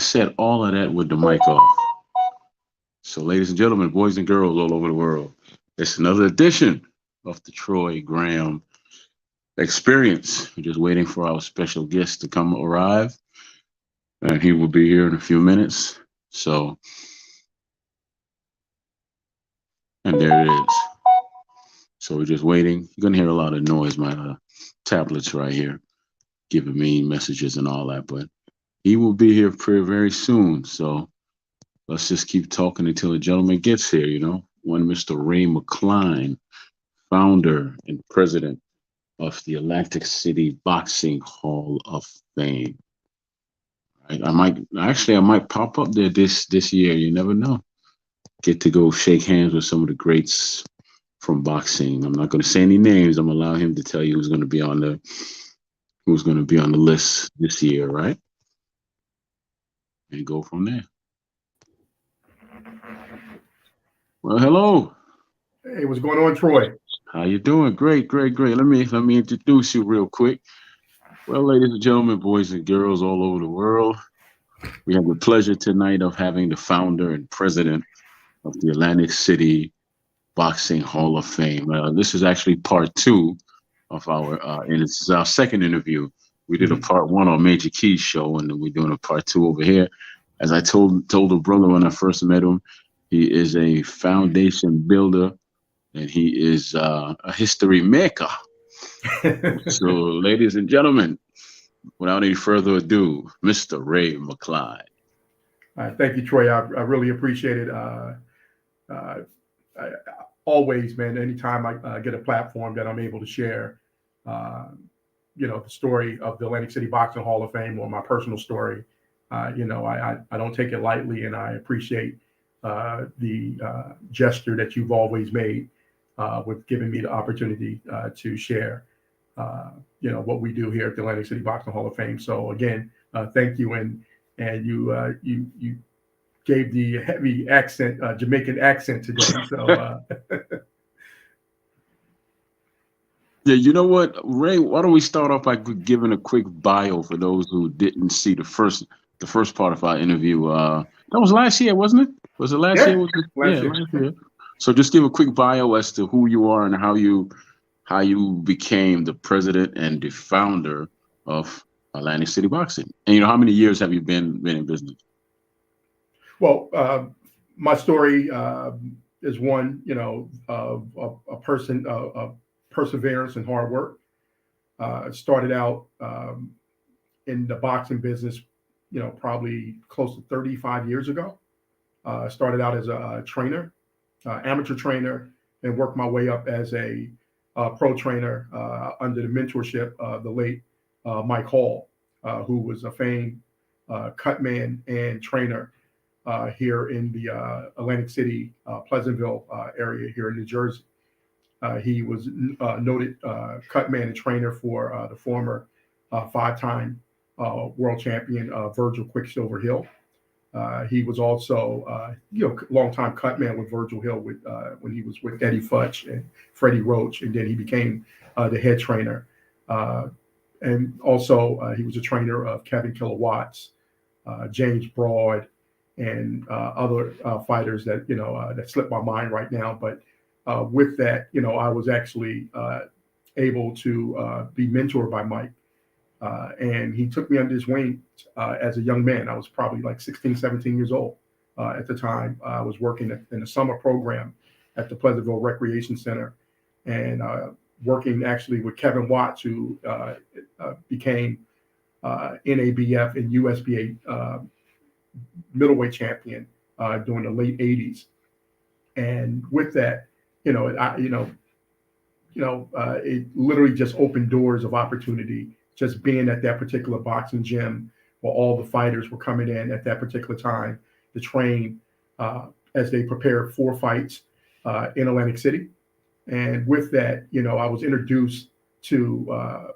said all of that with the mic off. So, ladies and gentlemen, boys and girls all over the world, it's another edition of the Troy Graham Experience. We're just waiting for our special guest to come arrive, and he will be here in a few minutes. So, and there it is. So we're just waiting. You're gonna hear a lot of noise. My tablets right here giving me messages and all that, but he will be here very soon. So let's just keep talking until the gentleman gets here. One Mr. Ray Mccline, founder and president of the Atlantic City Boxing Hall of Fame. Right? I might pop up there this year. You never know. Get to go shake hands with some of the greats from boxing. I'm not going to say any names. I'm gonna allow him to tell you who's going to be on the list this year, right? And go from there. Well, hello. Hey, what's going on, Troy? How you doing? Great, great, great. Let me introduce you real quick. Well, ladies and gentlemen, boys and girls all over the world, we have the pleasure tonight of having the founder and president of the Atlantic City Boxing Hall of Fame. This is actually part two of and it's our second interview. We did a part one on Major Key's show, and then we're doing a part two over here. As I told the brother when I first met him, he is a foundation builder, and he is a history maker. So, ladies and gentlemen, without any further ado, Mr. Ray Mccline. Thank you, Troy. I really appreciate it. Always, man, anytime I get a platform that I'm able to share, the story of the Atlantic City Boxing Hall of Fame or my personal story, I don't take it lightly, and I appreciate the gesture that you've always made with giving me the opportunity to share, what we do here at the Atlantic City Boxing Hall of Fame. So again, thank you, and you gave the heavy accent, Jamaican accent today. So, yeah, you know what, Ray? Why don't we start off by giving a quick bio for those who didn't see the first part of our interview? That was last year, wasn't it? Was it last year? Last year. So just give a quick bio as to who you are and how you became the president and the founder of Atlantic City Boxing. And how many years have you been in business? Well, my story is one, of a person of perseverance and hard work. Started out in the boxing business, probably close to 35 years ago. Started out as a trainer, amateur trainer, and worked my way up as a pro trainer under the mentorship of the late Mike Hall, who was a famed cut man and trainer here in the Atlantic City, Pleasantville area here in New Jersey. He was noted cut man and trainer for the former five-time world champion Virgil Quicksilver Hill. He was also, longtime cut man with Virgil Hill when he was with Eddie Futch and Freddie Roach, and then he became the head trainer. And also, he was a trainer of Kevin Kilowatts, James Broad, and other fighters that that slip my mind right now. But with that, I was actually able to be mentored by Mike. And he took me under his wing as a young man. I was probably like 16, 17 years old at the time. I was working in a summer program at the Pleasantville Recreation Center, and working actually with Kevin Watts, who became NABF and USBA middleweight champion during the late 80s. And with that, it literally just opened doors of opportunity, just being at that particular boxing gym where all the fighters were coming in at that particular time to train as they prepared for fights in Atlantic City. And with that, I was introduced to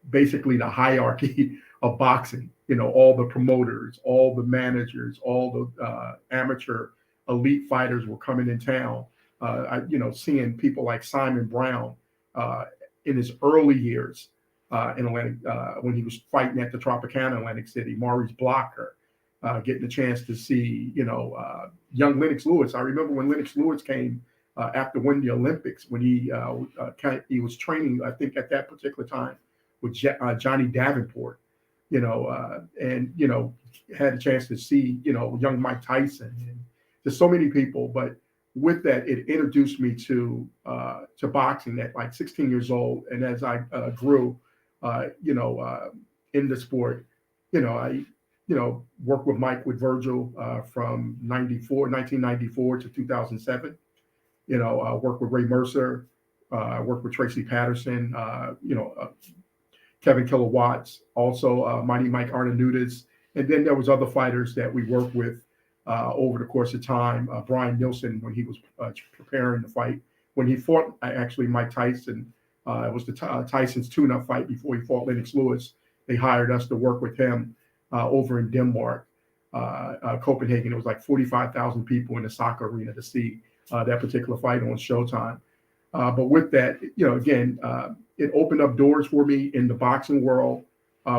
basically the hierarchy of boxing, all the promoters, all the managers, all the amateur elite fighters were coming in town. Seeing people like Simon Brown in his early years in Atlantic, when he was fighting at the Tropicana, Atlantic City, Maurice Blocker, getting the chance to see, young Lennox Lewis. I remember when Lennox Lewis came after winning the Olympics, when he was training, I think at that particular time with Johnny Davenport, and had a chance to see, young Mike Tyson and there's so many people. But with that, it introduced me to boxing at like 16 years old, and as I grew, in the sport, I worked with Mike with Virgil from 1994 to 2007. Worked with Ray Mercer, worked with Tracy Patterson, Kevin Kilowatts, also Mighty Mike Arnanutis. And then there was other fighters that we worked with over the course of time. Brian Nielsen, when he was preparing the fight, when he fought actually Mike Tyson, it was the Tyson's tune-up fight before he fought Lennox Lewis. They hired us to work with him over in Denmark, Copenhagen. It was like 45,000 people in the soccer arena to see that particular fight on Showtime. But with that, again, it opened up doors for me in the boxing world.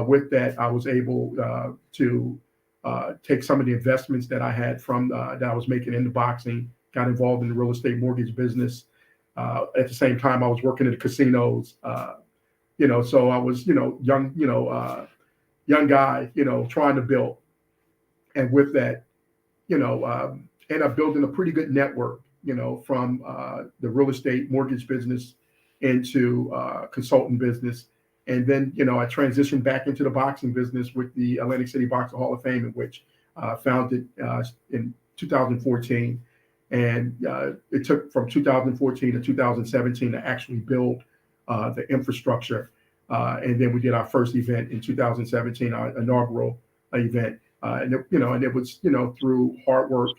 With that, I was able to take some of the investments that I had from that I was making into boxing, got involved in the real estate mortgage business. At the same time, I was working at the casinos. So I was, young guy, trying to build. And with that, end up building a pretty good network, from the real estate mortgage business into consultant business. And then, I transitioned back into the boxing business with the Atlantic City Boxing Hall of Fame, in which founded in 2014. And it took from 2014 to 2017 to actually build the infrastructure. And then we did our first event in 2017, our inaugural event. And it was, through hard work,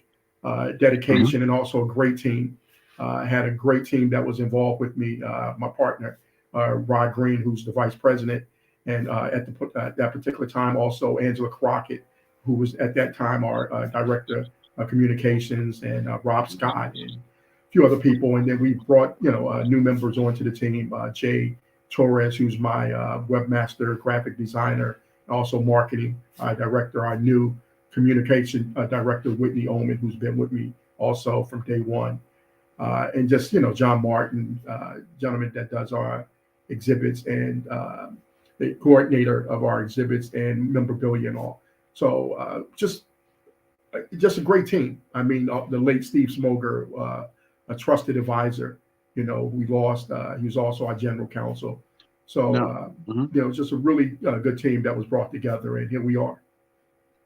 dedication, and also a great team. I had a great team that was involved with me, my partner, Rod Green, who's the vice president. And at that particular time, also Angela Crockett, who was at that time our director of communications, and Rob Scott and a few other people. And then we brought, new members onto the team, Jay Torres, who's my webmaster, graphic designer, also marketing director, our new communication director, Whitney Oman, who's been with me also from day one. And just, John Martin, gentleman that does our exhibits and the coordinator of our exhibits and memorabilia and all. So just a great team. I mean, the late Steve Smoger, a trusted advisor, we lost. He was also our general counsel. So, just a really good team that was brought together, and here we are.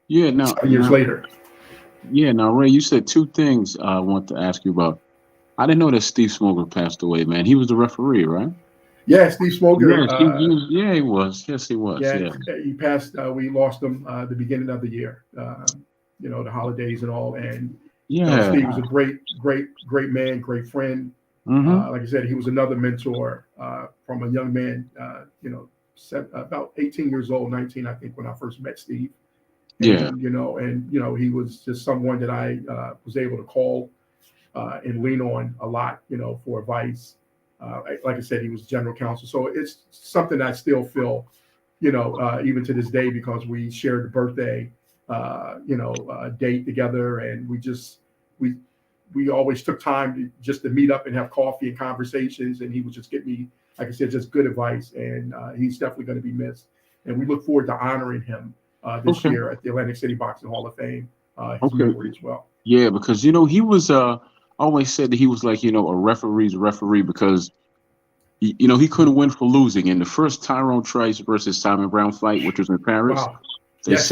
Yeah. Now, 7 years later. Yeah. Now, Ray, you said two things I want to ask you about. I didn't know that Steve Smoger passed away, man. He was the referee, right? Yeah, Steve Smoger. Yes, he was. Yes, he was. Yeah, Yeah. he passed. We lost him the beginning of the year. The holidays and all. And Yeah. Steve was a great man, great friend. Like I said, he was another mentor from a young man. About 18 years old, 19, I think, when I first met Steve. And, Yeah. He was just someone that I was able to call and lean on a lot, for advice. Like I said, he was general counsel. So it's something I still feel, even to this day, because we shared the birthday, date together. And we always took time to meet up and have coffee and conversations. And he would just give me, like I said, just good advice. And he's definitely going to be missed. And we look forward to honoring him this year at the Atlantic City Boxing Hall of Fame, his memory as well. Yeah, because he was always said that he was like a referee's referee because he couldn't win for losing. In the first Tyrone Trice versus Simon Brown fight, which was in Paris, Wow. they Yes.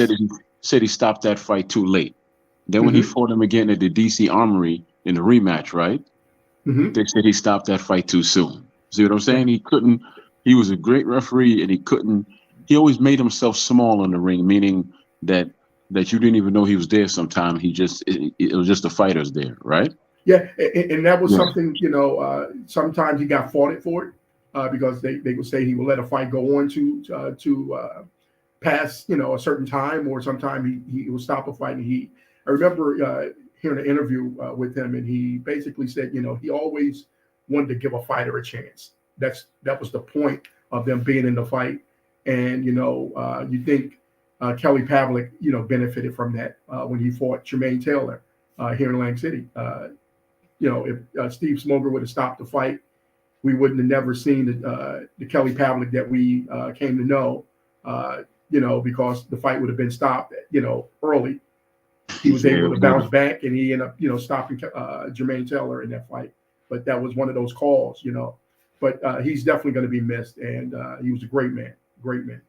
said he stopped that fight too late. Then when he fought him again at the DC Armory in the rematch, right? They said he stopped that fight too soon. See what I'm saying? He couldn't. He was a great referee, and he couldn't. He always made himself small in the ring, meaning that you didn't even know he was there. Sometimes it was just the fighters there, right? Yeah, and that was something, sometimes he got faulted for it because they would say he would let a fight go on to pass, a certain time, or sometime he would stop a fight. And I remember hearing an interview with him, and he basically said, he always wanted to give a fighter a chance. That was the point of them being in the fight. And, you think, Kelly Pavlik, benefited from that when he fought Jermaine Taylor here in Atlantic City. If Steve Smoger would have stopped the fight, we wouldn't have never seen the Kelly Pavlik that we came to know. Because the fight would have been stopped, early. He was able to bounce back, and he ended up, stopping Jermaine Taylor in that fight. But that was one of those calls. But he's definitely going to be missed, and he was a great man. Great man.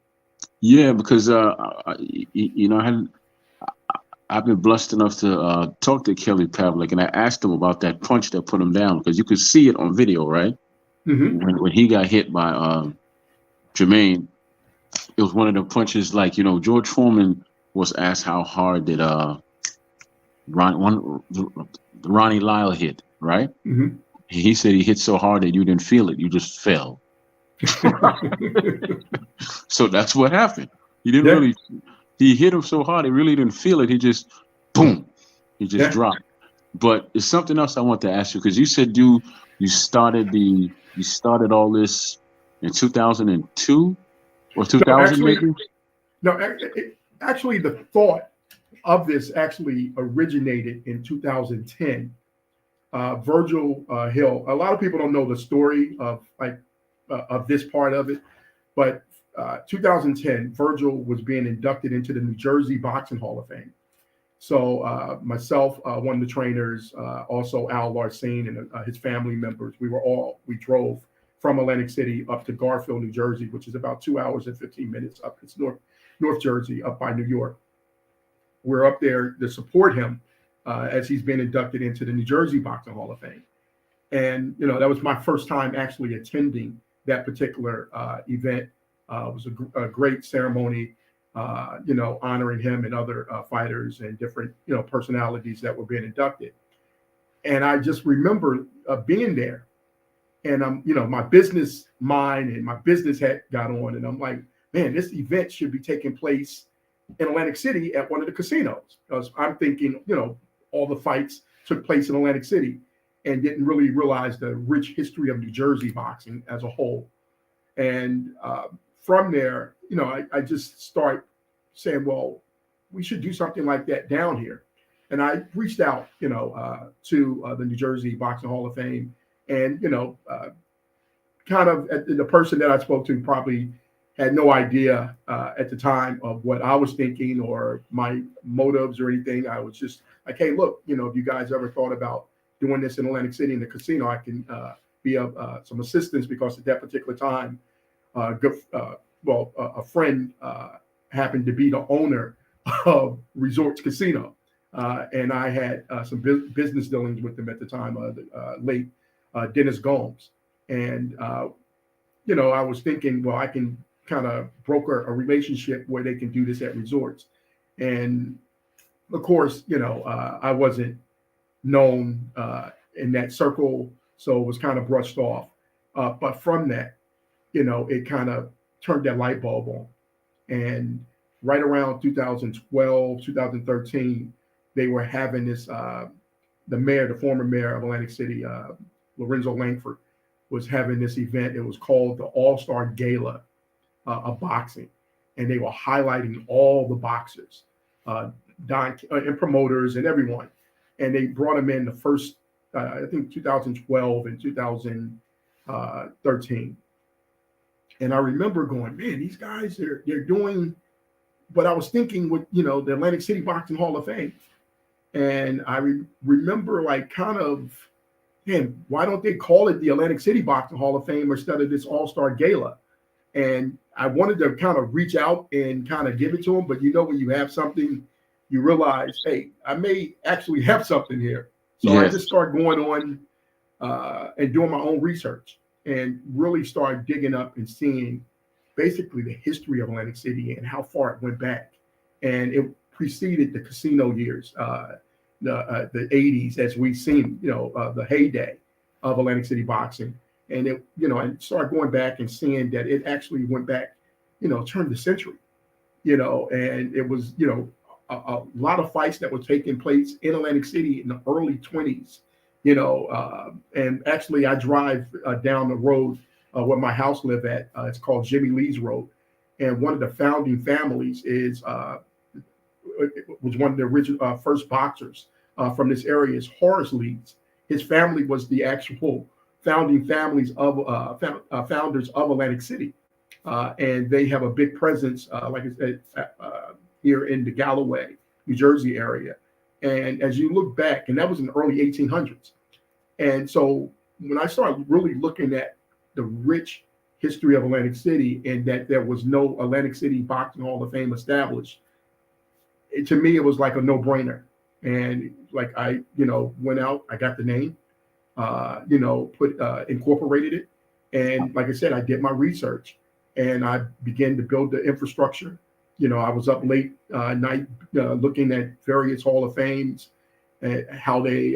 Yeah, because I've been blessed enough to talk to Kelly Pavlik, and I asked him about that punch that put him down, because you could see it on video, right? Mm-hmm. When he got hit by Jermaine, it was one of the punches. Like, George Foreman was asked how hard did Ronnie Lyle hit, right? Mm-hmm. He said he hit so hard that you didn't feel it, you just fell. So that's what happened. He didn't really. He hit him so hard, he really didn't feel it. He just, boom, he just dropped. But it's something else I want to ask you, because you said you started all this in 2002 or 2000 maybe. No, actually, the thought of this actually originated in 2010. Virgil Hill. A lot of people don't know the story of this part of it, but 2010, Virgil was being inducted into the New Jersey Boxing Hall of Fame. So myself, one of the trainers, also Al Larcene and his family members, we drove from Atlantic City up to Garfield, New Jersey, which is about 2 hours and 15 minutes up. It's North Jersey, up by New York. We're up there to support him as he's been inducted into the New Jersey Boxing Hall of Fame. And, that was my first time actually attending that particular event. It was a great ceremony, honoring him and other fighters and different, personalities that were being inducted. And I just remember being there, and my business mind and my business hat got on, and I'm like, man, this event should be taking place in Atlantic City at one of the casinos, because I'm thinking, all the fights took place in Atlantic City, and didn't really realize the rich history of New Jersey boxing as a whole. And from there, I just start saying, well, we should do something like that down here. And I reached out, to the New Jersey Boxing Hall of Fame, and, kind of the person that I spoke to probably had no idea at the time of what I was thinking or my motives or anything. I was just like, hey, look, if you guys ever thought about doing this in Atlantic City in the casino, I can be of some assistance, because at that particular time, a friend happened to be the owner of Resorts Casino, and I had some business dealings with him at the time, late Dennis Gomes, and I was thinking, well, I can kind of broker a relationship where they can do this at resorts, and of course, I wasn't known in that circle, so it was kind of brushed off. But from that, it kind of turned that light bulb on. And right around 2012, 2013, they were having this, the former mayor of Atlantic City, Lorenzo Langford, was having this event. It was called the All-Star Gala of boxing. And they were highlighting all the boxers, and promoters and everyone. And they brought them in the first, I think 2012 and 2013. And I remember going, man, these guys, they're doing what I was thinking with, the Atlantic City Boxing Hall of Fame. And I remember man, why don't they call it the Atlantic City Boxing Hall of Fame instead of this All-Star Gala? And I wanted to kind of reach out and kind of give it to them. But when you have something, you realize, hey, I may actually have something here. So I just started going on and doing my own research, and really started digging up and seeing basically the history of Atlantic City and how far it went back. And it preceded the casino years, the 80s, as we've seen, the heyday of Atlantic City boxing. And I started going back and seeing that it actually went back, turn the century, and it was, a lot of fights that were taking place in Atlantic City in the early 20s, and actually I drive down the road where my house lived at. It's called Jimmy Lee's Road. and one of the founding families was one of the original first boxers from this area is Horace Leeds. His family was the actual founding families of founders of Atlantic City, and they have a big presence, like I said, here in the Galloway, New Jersey area. And as you look back, and that was in the early 1800s, and so when I started really looking at the rich history of Atlantic City and that there was no Atlantic City Boxing Hall of Fame established, to me it was like a no-brainer. And like I, went out, I got the name, put incorporated it, and like I said, I did my research and I began to build the infrastructure. I was up late night looking at various Hall of Fames and how they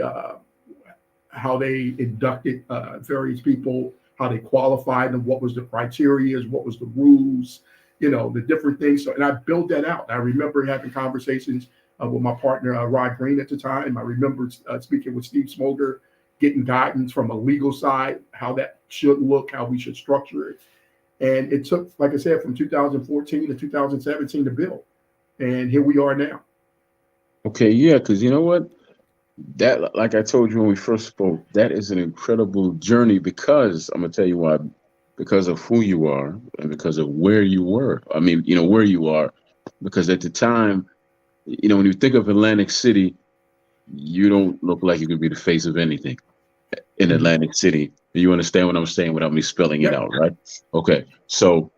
inducted various people, how they qualified them, what was the criteria, what was the rules, the different things. So, and I built that out. I remember having conversations with my partner, Rod Green at the time. I remember speaking with Steve Smolder, getting guidance from a legal side, how that should look, how we should structure it. And it took, like I said, from 2014 to 2017 to build. And here we are now. Okay, yeah, because you know what? That, like I told you when we first spoke, that is an incredible journey because I'm gonna tell you why. Because of who you are and because of where you were. I mean, where you are. Because at the time, when you think of Atlantic City, you don't look like you could be the face of anything in Mm-hmm. Atlantic City. You understand what I'm saying without me spelling it Yep. out, right? Okay. So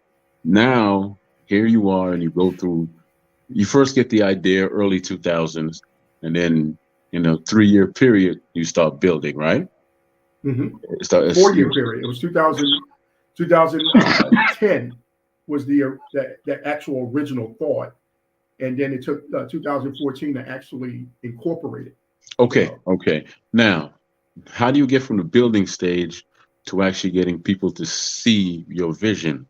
now here you are, and you go through. You first get the idea early 2000s, and then 3-year period you start building, right? Mm-hmm. It's 4-year period. It was 2010 was the actual original thought, and then it took 2014 to actually incorporate it. okay. Okay. Now, how do you get from the building stage to actually getting people to see your vision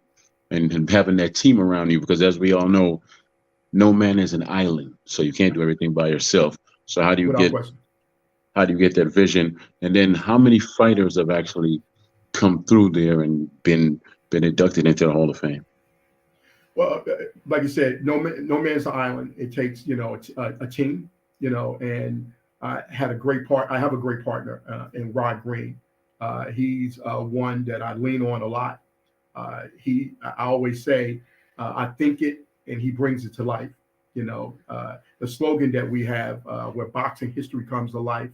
and having that team around you? Because as we all know, no man is an island, so you can't do everything by yourself. So Without question. how do you get that vision? And then how many fighters have actually come through there and been inducted into the Hall of Fame? Well, like you said, no man's an island. It takes a team, and I had a great part. I have a great partner in Rod Green. He's one that I lean on a lot. I always say, I think it, and he brings it to life. The slogan that we have, where boxing history comes to life.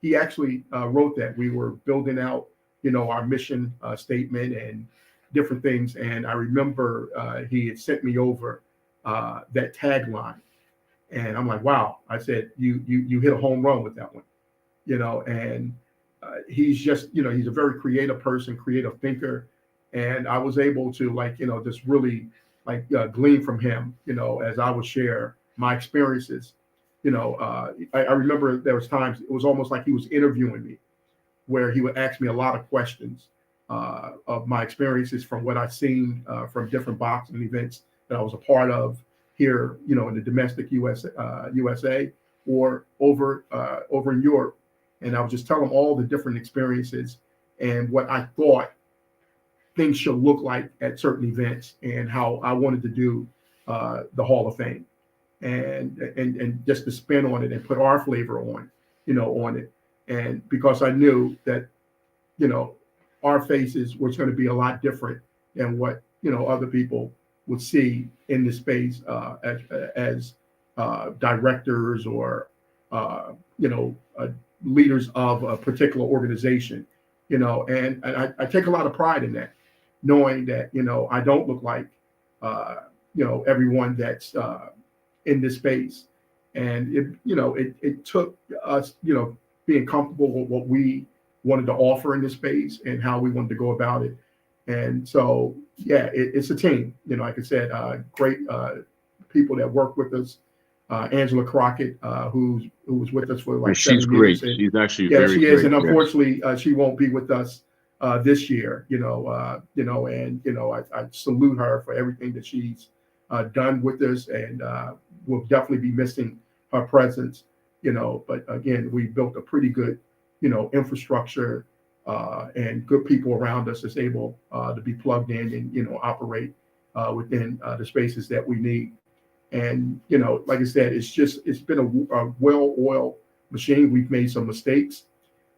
He actually wrote that. We were building out, our mission statement and different things. And I remember he had sent me over that tagline, and I'm like, wow. I said, you hit a home run with that one, And he's just, he's a very creative person, creative thinker, and I was able to just really glean from him, as I would share my experiences. I remember there was times it was almost like he was interviewing me, where he would ask me a lot of questions of my experiences from what I've seen from different boxing events that I was a part of here, in the domestic USA or over in Europe. And I would just tell him all the different experiences and what I thought things should look like at certain events and how I wanted to do the Hall of Fame and just to spin on it and put our flavor on it. And because I knew that, our faces was going to be a lot different than what, other people would see in the space as directors or, leaders of a particular organization, and I take a lot of pride in that, knowing that, I don't look like, everyone that's in this space. And it took us, being comfortable with what we wanted to offer in this space and how we wanted to go about it. And so, yeah, it's a team, like I said, great people that work with us. Angela Crockett, who was with us for like She's 7 great. years. And, She's actually yeah, very she is. great. And Yes. unfortunately, she won't be with us this year, I salute her for everything that she's done with us, and we'll definitely be missing her presence, but again, we built a pretty good, infrastructure and good people around us that's able to be plugged in and, operate within the spaces that we need. And like I said, it's been a well-oiled machine. We've made some mistakes,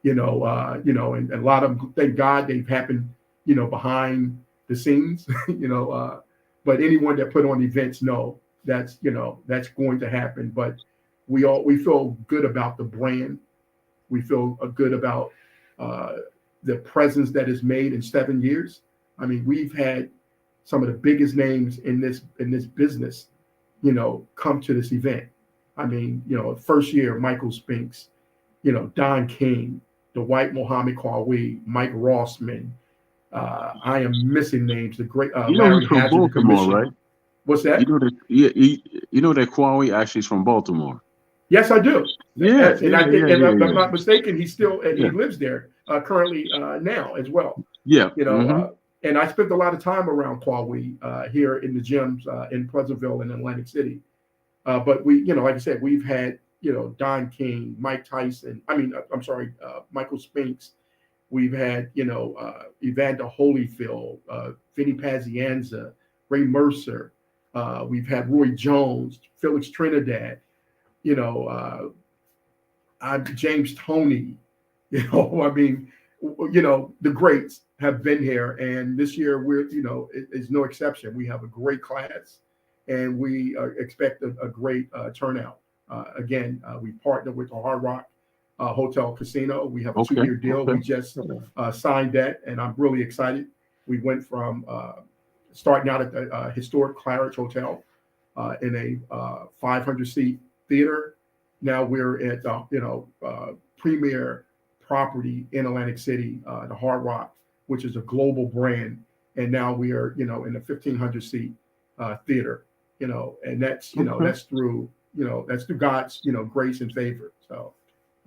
and a lot of them, thank God, they've happened, behind the scenes, but anyone that put on events know that's going to happen. But we feel good about the brand. We feel good about uh, the presence that is made in 7 years. I mean, we've had some of the biggest names in this business, come to this event. I mean, first year, Michael Spinks, Don King, the White Muhammad Qawi, Mike Rossman. I am missing names. The great You know he's Larry from Hazard, the Baltimore, commission. right? What's You that? know that you know that Kwawi actually is from Baltimore. Yes, I do. Yeah, Yes, and yeah, I think, yeah, and yeah, if I'm yeah, not mistaken, he's still and he yeah, lives there currently now as well. yeah. You know, Mm-hmm. uh, and I spent a lot of time around Huawei here in the gyms in Pleasantville and Atlantic City. But like I said, we've had Don King, Mike Tyson. I mean, I'm sorry, Michael Spinks. We've had Evander Holyfield, Vinny Pazienza, Ray Mercer. We've had Roy Jones, Felix Trinidad. You know, James Toney. I mean, the greats have been here, and this year is no exception. We have a great class, and we expect a great turnout. Again, we partner with the Hard Rock Hotel Casino. We have a Okay, 2-year deal. okay. We just signed that, and I'm really excited. We went from starting out at the historic Claridge Hotel in a 500 seat theater. Now we're at premier property in Atlantic City, the Hard Rock, which is a global brand, and now we are in a 1,500 seat theater. And Okay. that's through God's grace and favor. So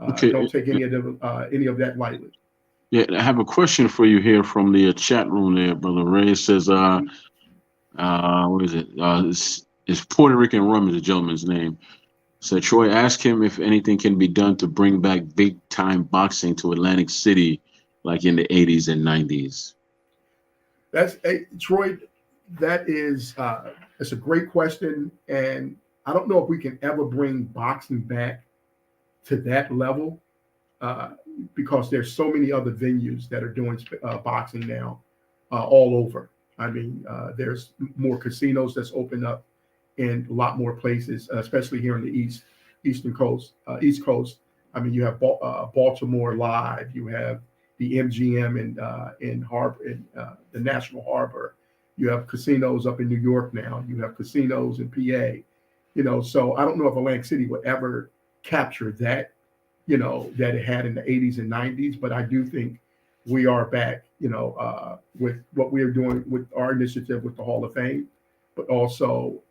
Okay. don't take any of that lightly. Yeah, I have a question for you here from the chat room there, brother Ray. It says, what is it? It's Puerto Rican Rum is the gentleman's name. So Troy, ask him if anything can be done to bring back big time boxing to Atlantic City, like in the '80s and '90s. That's Troy. That's a great question, and I don't know if we can ever bring boxing back to that level uh, because there's so many other venues that are doing boxing now all over. I mean, there's more casinos that's opened up in a lot more places, especially here in the Eastern Coast, East Coast. I mean, you have Baltimore Live, you have the MGM in Harbor, in the National Harbor. You have casinos up in New York now. You have casinos in PA. So I don't know if Atlantic City would ever capture that that it had in the 80s and 90s. But I do think we are back, with what we are doing with our initiative with the Hall of Fame. But also,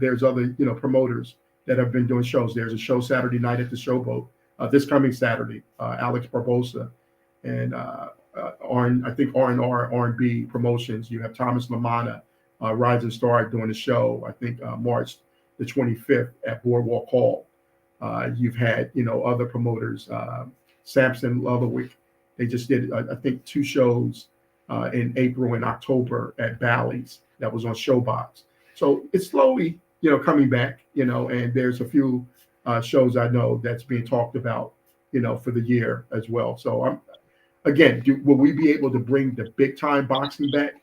there's other, promoters that have been doing shows. There's a show Saturday night at the Showboat this coming Saturday. Alex Barbosa and I think R&R, R&B Promotions. You have Thomas Lamana, Rising Star doing the show. I think March the 25th at Boardwalk Hall. You've had, other promoters, Samson Lovewick. They just did, I think, 2 shows in April and October at Bally's that was on Showbox. So it's slowly, coming back, and there's a few shows I know that's being talked about, for the year as well. So again, will we be able to bring the big time boxing back?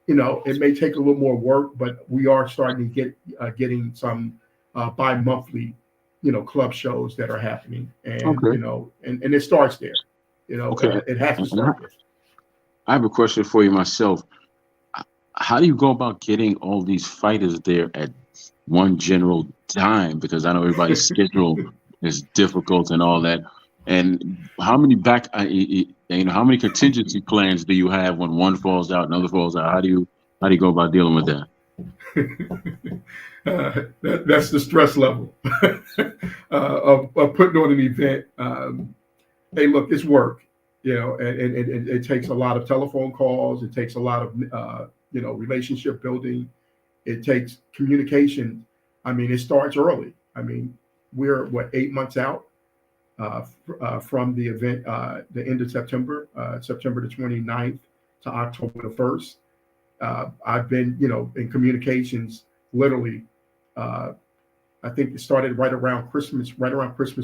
It may take a little more work, but we are starting to getting some bi-monthly, club shows that are happening, and Okay. and it starts there. Okay. It has to And start there. I have a question for you myself. How do you go about getting all these fighters there at one general time? Because I know everybody's schedule is difficult and all that. And how many how many contingency plans do you have when one falls out, another falls out? How do you go about dealing with that? That's the stress level of putting on an event. Hey, look, it's work, and it takes a lot of telephone calls. It takes a lot of relationship building. It takes communication. I mean, it starts early. I mean, we're what 8 months out from the event, the end of September, September the 29th to October the 1st. I've been, in communications literally. Uh, I think it started right around Christmas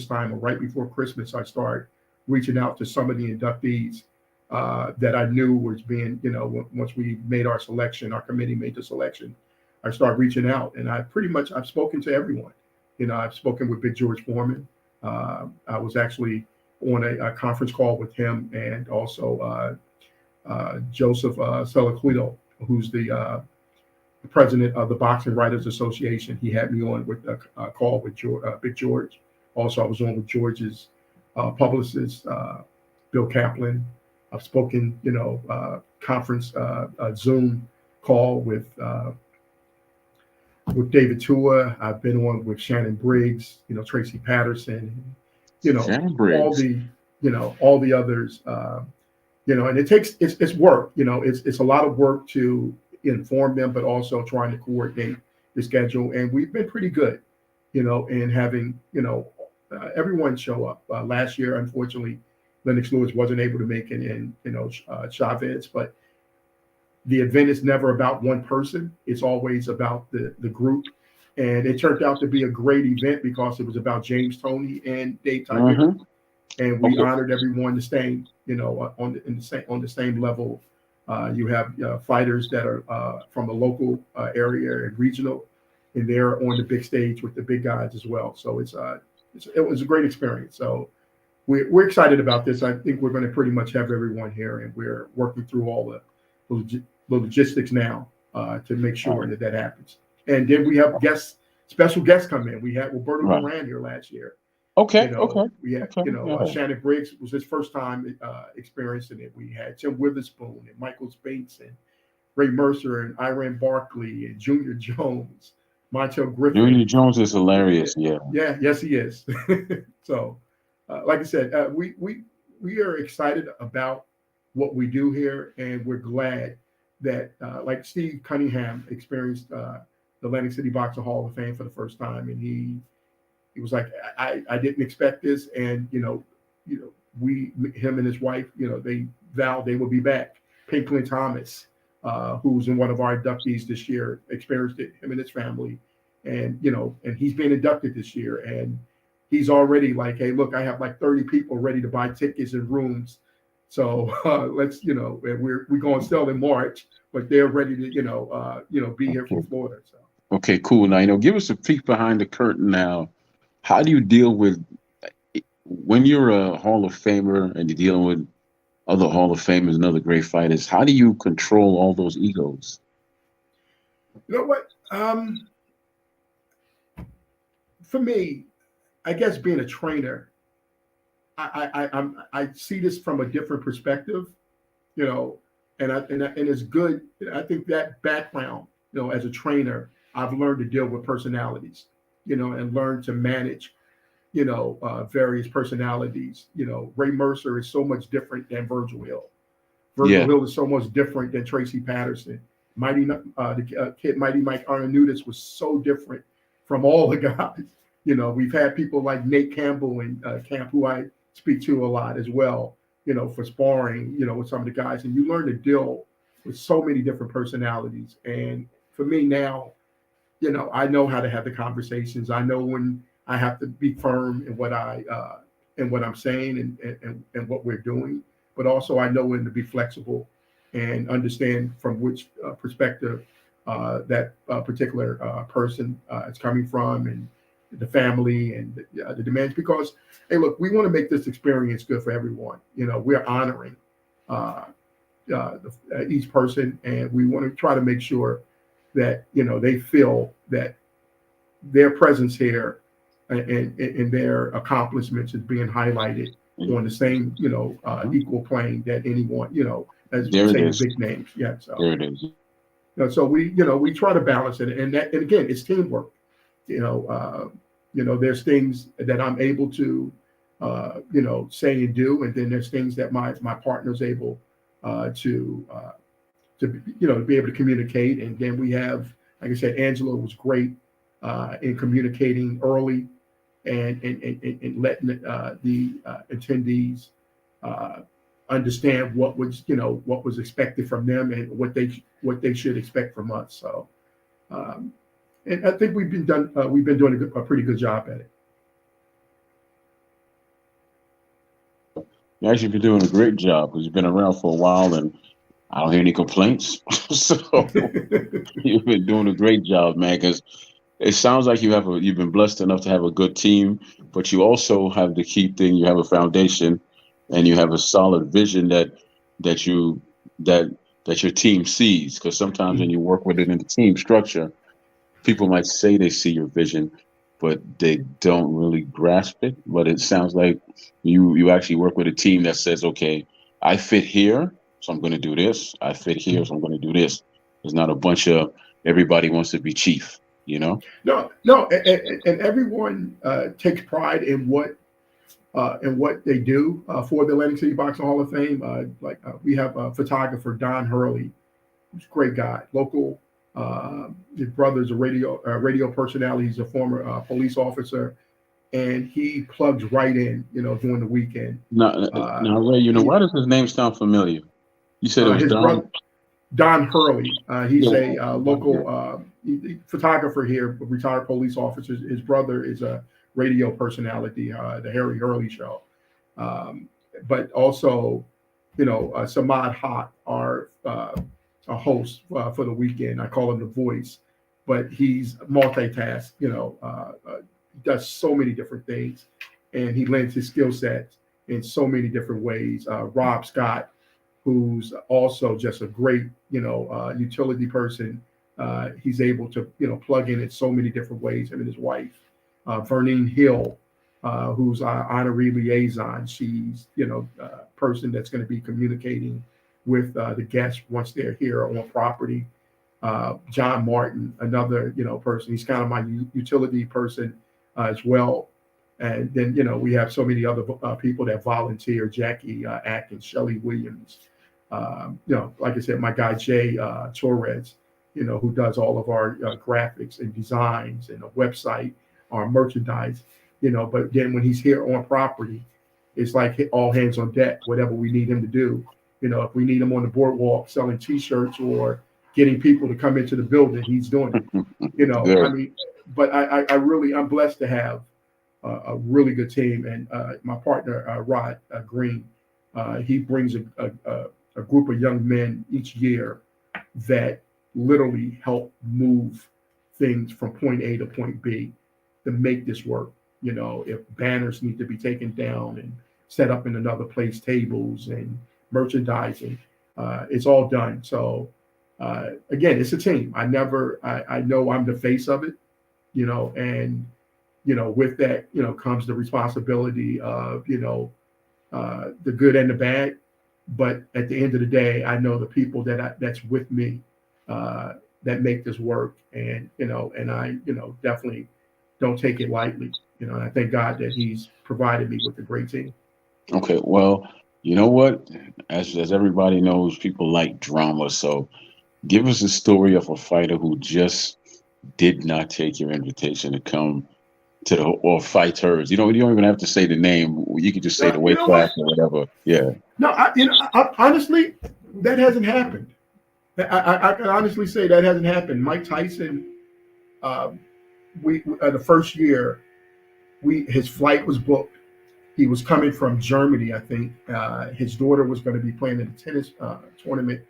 time or right before Christmas. I started reaching out to some of the inductees that I knew was being, once we made our selection, our committee made the selection, I started reaching out, and I've spoken to everyone. I've spoken with Big George Foreman. I was actually on a conference call with him, and also Joseph Selaquito, who's the president of the Boxing Writers Association. He had me on with a call with Big George. Also, I was on with George's publicist, Bill Kaplan. I've spoken, conference Zoom call with David Tua. I've been on with Shannon Briggs, Tracy Patterson, Shannon all Briggs. the, all the others. And it's work. It's a lot of work to inform them, but also trying to coordinate the schedule. And we've been pretty good, in having everyone show up. Last year, unfortunately, Lennox Lewis wasn't able to make it, and Chavez. But the event is never about one person; it's always about the group. And it turned out to be a great event because it was about James Toney and Dave Tiger, Mm-hmm. and we Okay. honored everyone the same, on the same level. You have fighters that are from the local area and regional, and they're on the big stage with the big guys as well. So it was a great experience. So we're excited about this. I think we're going to pretty much have everyone here, and we're working through all the logistics now to make sure that happens. And then we have special guests come in. We had Roberto Right. Duran here last year. Okay. Okay. We had, Okay. Yeah. Shannon Briggs was his first time experiencing it. We had Tim Witherspoon and Michael Spates and Ray Mercer and Iran Barkley and Junior Jones, Montel Griffin. Junior Jones is hilarious. Yeah. Yeah, yes, he is. So, like I said, we are excited about what we do here, and we're glad that, like Steve Cunningham experienced the Atlantic City Boxing Hall of Fame for the first time, and he was like, I didn't expect this, and him and his wife, they vowed they would be back. Pinklin Thomas, who's in one of our inductees this year, experienced it. Him and his family, and and he's being inducted this year, and he's already like, hey, look, I have like 30 people ready to buy tickets and rooms, so let's, and we're going to sell in March, but they're ready to be here from Florida. So. Okay, cool. Now, give us a peek behind the curtain now. How do you deal with when you're a Hall of Famer and you're dealing with other Hall of Famers and other great fighters? How do you control all those egos? You know what? For me, I guess being a trainer, I see this from a different perspective, and it's good. I think that background, as a trainer, I've learned to deal with personalities, and learn to manage, various personalities. Ray Mercer is so much different than Virgil Hill. Virgil Hill is so much different than Tracy Patterson. The kid Mighty Mike Arnautis was so different from all the guys. We've had people like Nate Campbell and Camp, who I speak to a lot as well, for sparring, with some of the guys. And you learn to deal with so many different personalities. And for me now, I know how to have the conversations. I know when I have to be firm in what I'm saying and what we're doing, but also I know when to be flexible and understand from which perspective that particular person is coming from, and the family and the demands. Because, hey, look, we want to make this experience good for everyone. We're honoring each person, and we want to try to make sure that they feel that their presence here and their accomplishments is being highlighted on the same equal plane that anyone as There say it the is. big names. Yeah, so There it is. so we try to balance it, and again, it's teamwork. There's things that I'm able to say and do, and then there's things that my partner's able to be able to communicate. And then we have, like I said, Angela was great in communicating early and letting the attendees understand what was expected from them and what they should expect from us. So, um, and I think we've been doing a pretty good job at it. You actually been doing a great job because you've been around for a while, and I don't hear any complaints. So you've been doing a great job, man. Because it sounds like you've been blessed enough to have a good team, but you also have the key thing. You have a foundation, and you have a solid vision that you that that your team sees. Because sometimes when you work with it in the team structure, people might say they see your vision, but they don't really grasp it. But it sounds like you actually work with a team that says, okay, I fit here, so I'm going to do this. I fit here, so I'm going to do this. There's not a bunch of everybody wants to be chief, you know? No, no, and everyone takes pride in what they do for the Atlantic City Boxing Hall of Fame. We have a photographer, Don Hurley, who's a great guy, local. His brother's a radio personality. He's a former police officer, and he plugs right in, during the weekend. Now, Uh, now, Ray, he, why does his name sound familiar? You said it was his brother, Don. Don Hurley. Yeah, He's a yeah. local photographer here, retired police officer. His brother is a radio personality, the Harry Hurley Show. Um, but also, Samad Haq, our a host for the weekend. I call him the voice, but he's multitask. He does so many different things, and he lends his skill sets in so many different ways. Rob Scott, who's also just a great, utility person. He's able to, plug in so many different ways. Him and his wife, Vernine Hill, who's our honorary liaison. She's, a person that's going to be communicating with the guests once they're here on property. John Martin, another, person. He's kind of my utility person as well. And then, we have so many other people that volunteer: Jackie Atkins, Shelley Williams. Like I said, my guy Jay Torres, who does all of our graphics and designs and a website, our merchandise. But then when he's here on property, it's like all hands on deck. Whatever we need him to do, if we need him on the boardwalk selling T-shirts or getting people to come into the building, he's doing it. I Good. mean, but I'm blessed to have a really good team, and my partner Rod Green, he brings a group of young men each year that literally help move things from point A to point B to make this work. If banners need to be taken down and set up in another place, tables and merchandising, it's all done. So again, it's a team. I know I'm the face of it, and with that, comes the responsibility of, the good and the bad. But at the end of the day, I know the people that's with me that make this work, and I, definitely don't take it lightly. And I thank God that He's provided me with a great team. Okay, well, you know what? As everybody knows, people like drama. So give us a story of a fighter who just did not take your invitation to come to the or fighters. You don't even have to say the name. You could just say the You weight know class what? or whatever. Yeah. No, honestly, that hasn't happened. I can honestly say that hasn't happened. Mike Tyson, uh, we the first year, his flight was booked. He was coming from Germany, I think. His daughter was going to be playing in a tennis tournament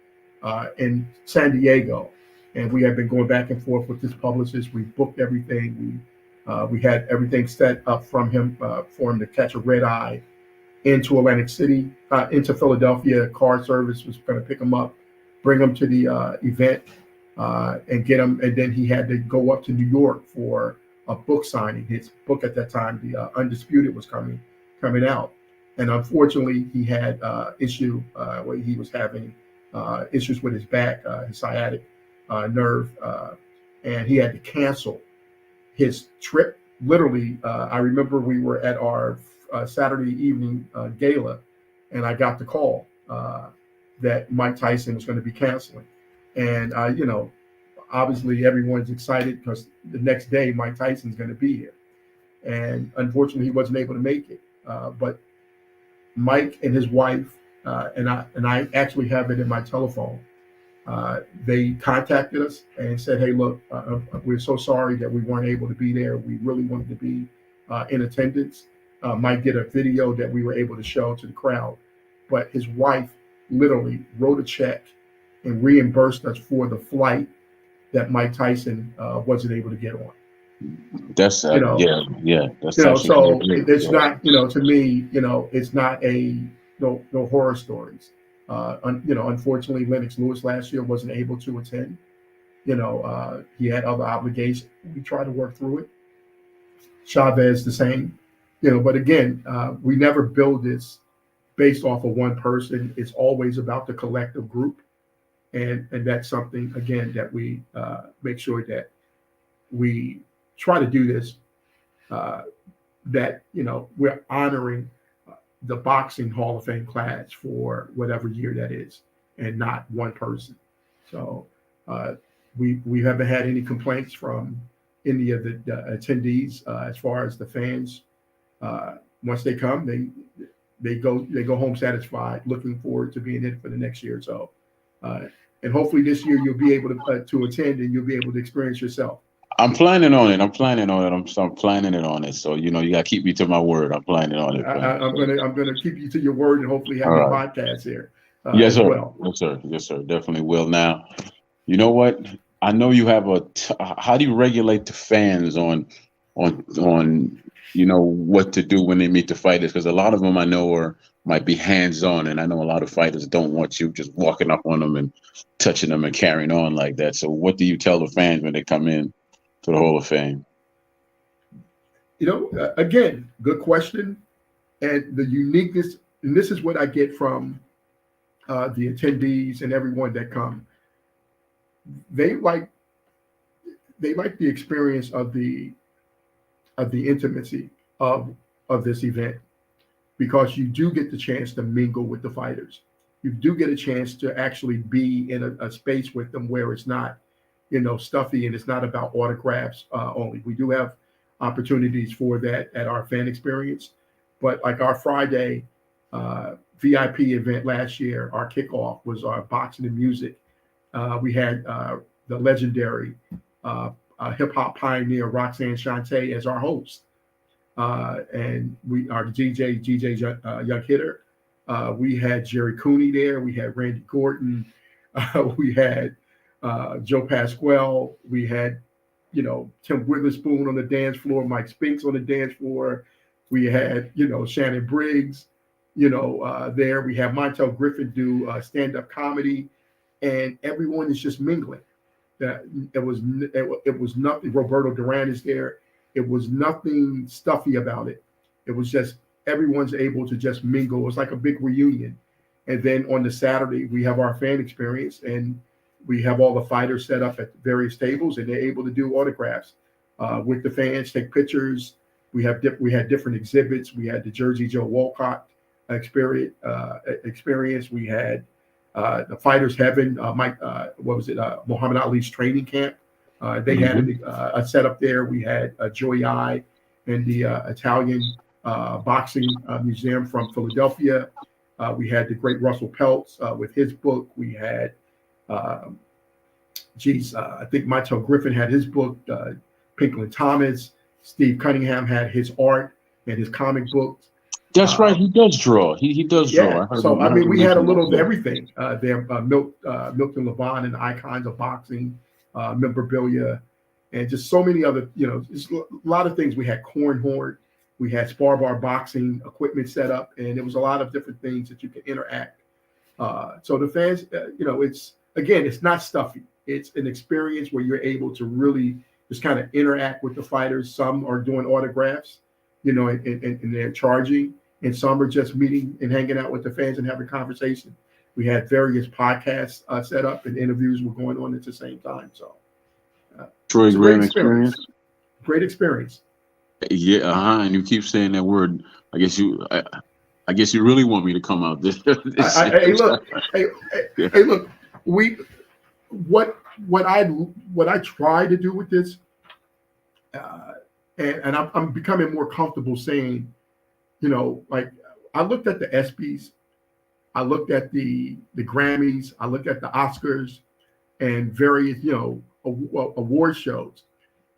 in San Diego, and we had been going back and forth with this publicist. We booked everything. We had everything set up from him for him to catch a red eye into Atlantic City, into Philadelphia. Car service was going to pick him up, bring him to the event, and get him. And then he had to go up to New York for a book signing. His book at that time, the Undisputed, was coming out, and unfortunately, he had issue where he was having issues with his back, his sciatic nerve, and he had to cancel his trip. Literally, I remember we were at our Saturday evening gala, and I got the call that Mike Tyson was going to be canceling. And obviously everyone's excited because the next day Mike Tyson's going to be here. And unfortunately, he wasn't able to make it. But Mike and his wife and I actually have it in my telephone. They contacted us and said, "Hey, look, we're so sorry that we weren't able to be there. We really wanted to be in attendance. Might get a video that we were able to show to the crowd." But his wife literally wrote a check and reimbursed us for the flight that Mike Tyson wasn't able to get on. That's You know, yeah. That's actually kind of so great. it's Yeah. not, to me, it's not a no horror stories. Unfortunately, Lennox Lewis last year wasn't able to attend. He had other obligations. We tried to work through it. Chavez the same. But again, we never build this based off of one person. It's always about the collective group, and that's something again that we make sure that we try to do this. Uh, that we're honoring the boxing Hall of Fame class for whatever year that is, and not one person. So uh, we haven't had any complaints from any of the attendees as far as the fans. Once they come, they go home satisfied, looking forward to being in it for the next year. So, uh, and hopefully this year you'll be able to attend and you'll be able to experience yourself. I'm planning on it. I'm planning on it. I'm planning it on it. So you got to keep me to my word. I'm planning on it, man. I'm gonna keep you to your word and hopefully All have your right. podcast here Yes, as sir. well. Yes, sir. Yes, sir. Definitely will. Now, you know what? I know you have how do you regulate the fans on what to do when they meet the fighters? Because a lot of them I know might be hands on, and I know a lot of fighters don't want you just walking up on them and touching them and carrying on like that. So, what do you tell the fans when they come in to the Hall of Fame? Again, good question. And the uniqueness, and this is what I get from the attendees and everyone that come. They like the experience of the intimacy of this event, because you do get the chance to mingle with the fighters. You do get a chance to actually be in a space with them where it's not, stuffy, and it's not about autographs only. We do have opportunities for that at our fan experience, but like our Friday VIP event last year, our kickoff was our boxing and music. We had the legendary hip hop pioneer Roxanne Shante as our host, and our DJ Young Hitter. We had Jerry Cooney there. We had Randy Gordon. We had Joe Pasquale. We had Tim Witherspoon on the dance floor, Mike Spinks on the dance floor. We had Shannon Briggs. There we have Montel Griffin do stand up comedy, and everyone is just mingling. That it was nothing. Roberto Duran is there. It was nothing stuffy about it. It was just everyone's able to just mingle. It was like a big reunion. And then on the Saturday we have our fan experience, and we have all the fighters set up at various tables, and they're able to do autographs with the fans, take pictures. We had different exhibits. We had the Jersey Joe Walcott experience. We had the Fighters Heaven, what was it? Muhammad Ali's training camp. They had Mhm. a setup there. We had Joey I and the Italian Boxing Museum from Philadelphia. We had the great Russell Peltz with his book. We had, I think Montel Griffin had his book. Pinklin Thomas, Steve Cunningham had his art and his comic books. That's right. Uh, He does draw. He does draw. yeah, I heard so him. I I heard mean, him we had a mention that. little of Yeah. everything there. Milton Levon and the icons of boxing, memorabilia, and just so many other, just a lot of things. We had cornhorn, we had spar bar boxing equipment set up, and there was a lot of different things that you can interact. So the fans, it's not stuffy. It's an experience where you're able to really just kind of interact with the fighters. Some are doing autographs, and they're charging, and some are just meeting and hanging out with the fans and having conversation. We had various podcasts set up, and interviews were going on at the same time. So Troy it's a great Graham experience. experience. Great experience. Yeah, and you keep saying that word. I guess I guess you really want me to come out this this year. Hey, look, hey, hey, Yeah. hey, look. We what what I try to do with this, uh, and I'm becoming more comfortable saying, like I looked at the ESPYS, I looked at the Grammys, I looked at the Oscars, and various award shows.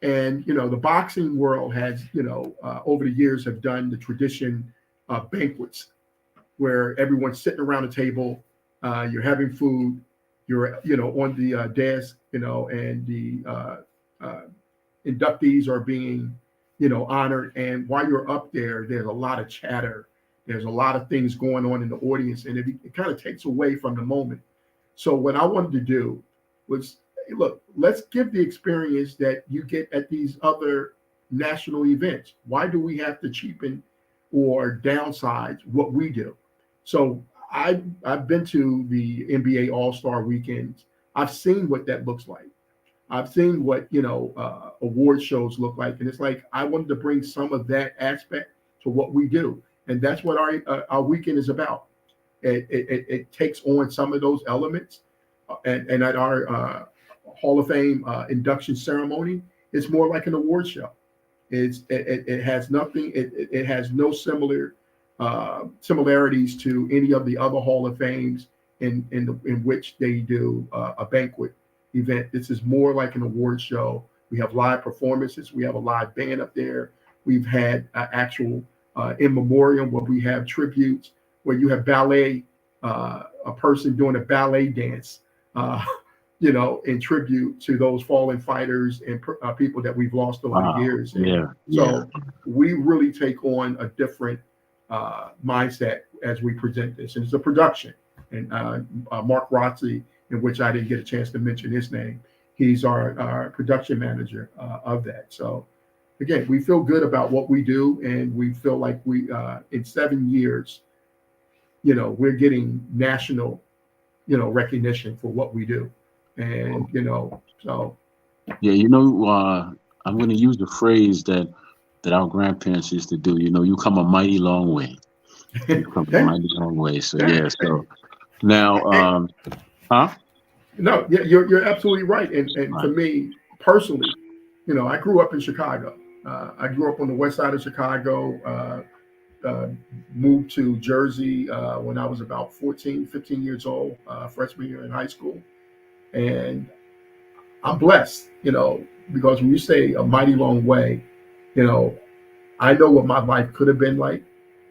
And the boxing world has over the years have done the tradition of banquets where everyone's sitting around a table, you're having food, you're on the desk, and the uh, inductees are being honored. And while you're up there, there's a lot of chatter. There's a lot of things going on in the audience, and it kind of takes away from the moment. So what I wanted to do was, hey, look, let's give the experience that you get at these other national events. Why do we have to cheapen or downsize what we do? So I've been to the NBA All Star weekends. I've seen what that looks like. I've seen what award shows look like, and it's like I wanted to bring some of that aspect to what we do, and that's what our weekend is about. It takes on some of those elements, and at our Hall of Fame induction ceremony, it's more like an award show. It has nothing. It has no similarities to any of the other Hall of Fames in which they do a banquet event. This is more like an award show. We have live performances. We have a live band up there. We've had actual in memoriam where we have tributes, where you have ballet, a person doing a ballet dance, in tribute to those fallen fighters and people that we've lost over the Wow. years. And Yeah. Yeah. so we really take on a different mindset as we present this. And it's a production. And Mark Rotzi, in which I didn't get a chance to mention his name, he's our production manager of that. So again, we feel good about what we do, and we feel like we in 7 years, we're getting national, recognition for what we do, and so Yeah. I'm going to use the phrase that our grandparents used to do. You come a mighty long way. You come a yeah, mighty long way. So yeah. yeah. So now, Hey, huh? no, yeah, you're absolutely right. And for Right. me personally, I grew up in Chicago. I grew up on the west side of Chicago. Uh, moved to Jersey when I was about 14, 15 years old, freshman year in high school. And I'm blessed, because when you say a mighty long way, you know, I know what my life could have been like,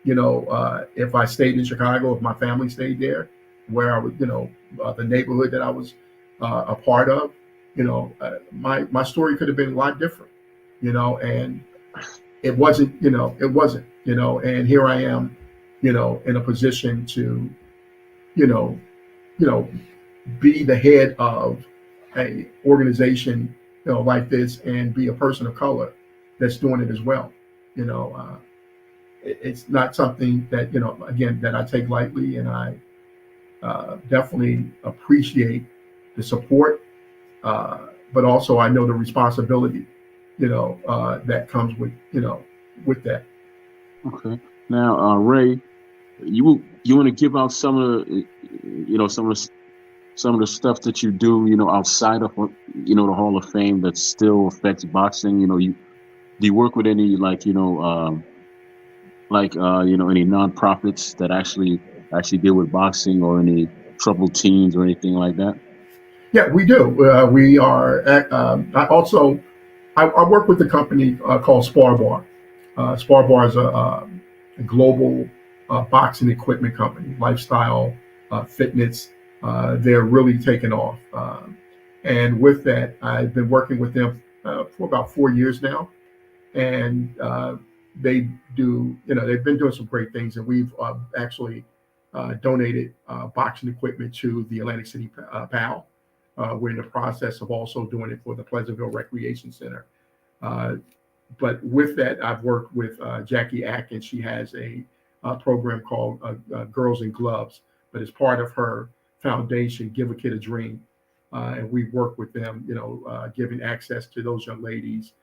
if I stayed in Chicago, if my family stayed there, where I was, the neighborhood that I was a part of, my story could have been a lot different, and it wasn't, and here I am, in a position to, you know, you know, be the head of a organization, like this, and be a person of color that's doing it as well. You know, it's not something that again, that I take lightly, and I definitely appreciate the support, but also I know the responsibility, that comes with that. Okay. Now, Ray, you want to give out some of the, some of the stuff that you do, outside of the Hall of Fame that still affects boxing. Do you work with any any nonprofits that actually deal with boxing, or any troubled teens or anything like that? Yeah, we do. We are. I work with a company called Spar Bar. Spar Bar is a global boxing equipment company, lifestyle, fitness. They're really taking off. And with that, I've been working with them for about 4 years now, and they they've been doing some great things, and we've actually donated boxing equipment to the Atlantic City PAL. We're in the process of also doing it for the Pleasantville Recreation Center. Uh, but with that, I've worked with Jackie Atkins. She has a program called Girls in Gloves, but as part of her foundation, Give a Kid a Dream. And we work with them, giving access to those young ladies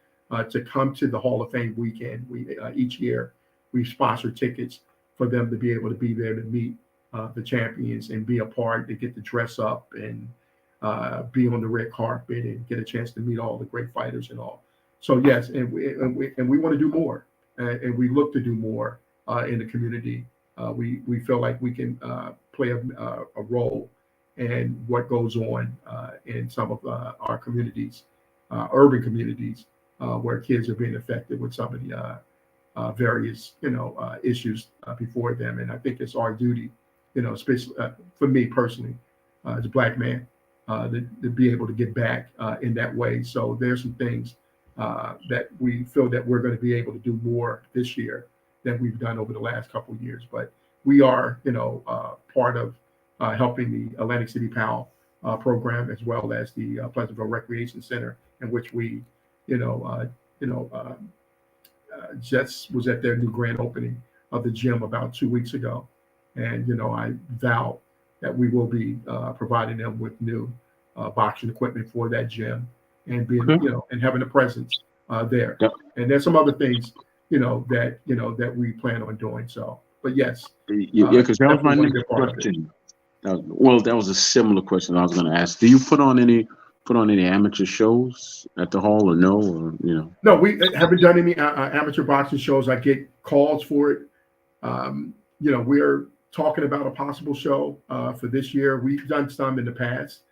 to come to the Hall of Fame weekend. We each year we sponsor tickets for them to be able to be there to meet the champions and be a part. To get to dress up and be on the red carpet and get a chance to meet all the great fighters and all. So yes, and we want to do more, and we look to do more in the community. We feel like we can play a role in what goes on in some of our communities, urban communities, where kids are being affected with some of the various, issues before them. And I think it's our duty, especially for me personally, as a black man, to be able to get back in that way. So there's some things that we feel that we're going to be able to do more this year than we've done over the last couple of years. But we are, part of helping the Atlantic City PAL program, as well as the Pleasantville Recreation Center, in which we, just was at their new grand opening of the gym about 2 weeks ago. And, I vow that we will be providing them with new boxing equipment for that gym, and being, and having a presence there. Yep. And there's some other things, that we plan on doing. So, but yes, Yeah, because that was my definitely wanna be next a part of it. question. Well, that was a similar question I was going to ask. Do you put on any amateur shows at the hall, or no, or No, we haven't done any amateur boxing shows. I get calls for it. We're talking about a possible show for this year. We've done some in the past.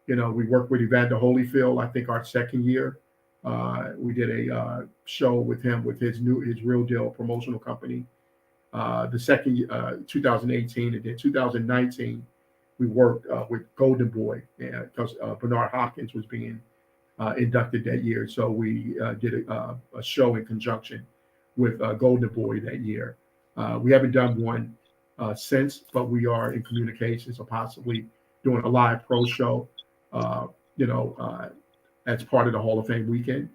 We worked with Evander Holyfield, I think our second year. We did a show with him with his Real Deal promotional company. The second 2018, and then 2019, we worked with Golden Boy, because Bernard Hopkins was being inducted that year. So we did a show in conjunction with Golden Boy that year. We haven't done one since, but we are in communications of possibly doing a live pro show, as part of the Hall of Fame weekend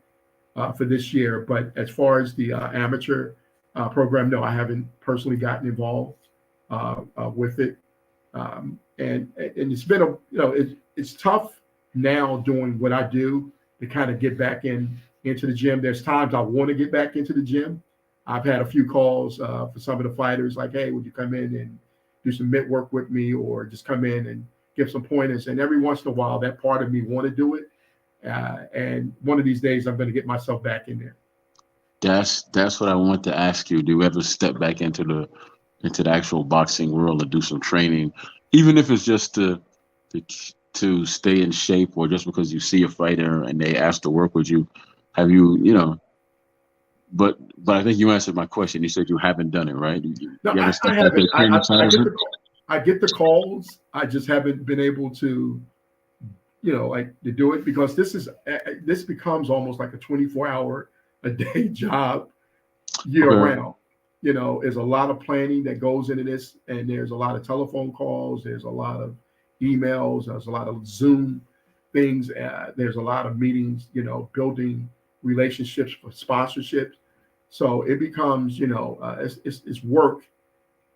for this year. But as far as the amateur program, no, I haven't personally gotten involved with it. And it's been it's tough now doing what I do to kind of get back into the gym. There's times I want to get back into the gym. I've had a few calls for some of the fighters, like, hey, would you come in and do some mitt work with me, or just come in and give some pointers? And every once in a while, that part of me want to do it. And one of these days, I'm going to get myself back in there. That's what I want to ask you. Do you ever step back into the actual boxing world and do some training, even if it's just to stay in shape, or just because you see a fighter and they ask to work with you? Have you, But I think you answered my question. You said you haven't done it, right? No, You ever I stepped out haven't. there training side of it? I get the calls. I just haven't been able to, to do it, because this becomes almost like a 24-hour a day job year Okay. round. There's a lot of planning that goes into this, and there's a lot of telephone calls. There's a lot of emails. There's a lot of Zoom things. There's a lot of meetings, building relationships for sponsorships. So it becomes, it's work,